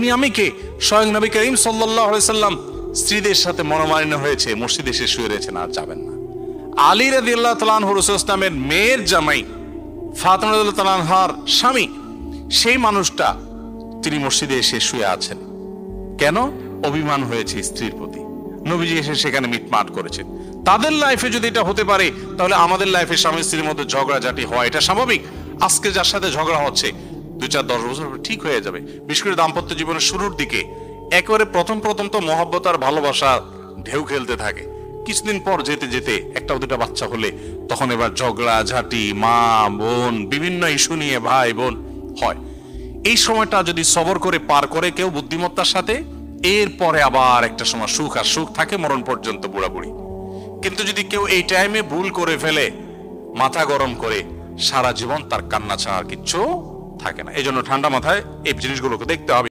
আপনি আমি কে? স্বয়ং নবী করিম সাল্লাল্লাহু আলাইহি সাল্লাম স্ত্রীদের সাথে মনোমালিন্য হয়েছে, মসজিদে এসে শুয়ে রয়েছেন, আর যাবেন না। আলী রাদিয়াল্লাহু তাআলা আনহু রাসূল সাল্লাল্লাহু আলাইহি ওয়াসাল্লামের মেয়ের জামাই, ফাতিমা রাদিয়াল্লাহু তাআলা আনহার স্বামী, সেই মানুষটা তিনি মসজিদে এসে শুয়ে আছেন। কেন? অভিমান হয়েছে স্ত্রীর প্রতি। নবীজি এসে সেখানে মিটমাট করেছেন। তাদের লাইফে যদি এটা হতে পারে, তাহলে আমাদের লাইফে স্বামী স্ত্রীর মধ্যে ঝগড়াঝাটি হয় এটা স্বাভাবিক। আজকে যার সাথে ঝগড়া হচ্ছে 2-4-10 বছর ঠিক হয়ে যাবে। বিশেষ করে দাম্পত্য জীবনের শুরুর দিকে একেবারে প্রথম তো মহব্বত আর ভালোবাসা ঢেউ খেলতে থাকে। কিছুদিন পর যেতে যেতে একটা দুটা বাচ্চা হলে তখন এবার ঝগড়া ঝাঁটি, মা বোন, বিভিন্ন ইস্যু নিয়ে ভাই বোন হয়। এই সময়টা যদি সবর করে পার করে কেউ বুদ্ধিমত্তার সাথে, এরপরে আবার একটা সময় সুখ আর সুখ থাকে মরণ পর্যন্ত, বুড়াবুড়ি। কিন্তু যদি কেউ এই টাইমে ভুল করে ফেলে, মাথা গরম করে, সারা জীবন তার কান্না ছাড়া আর কিচ্ছু থাকে না। এই জন্য ঠান্ডা মাথায় এই জিনিসগুলোকে দেখতে হবে।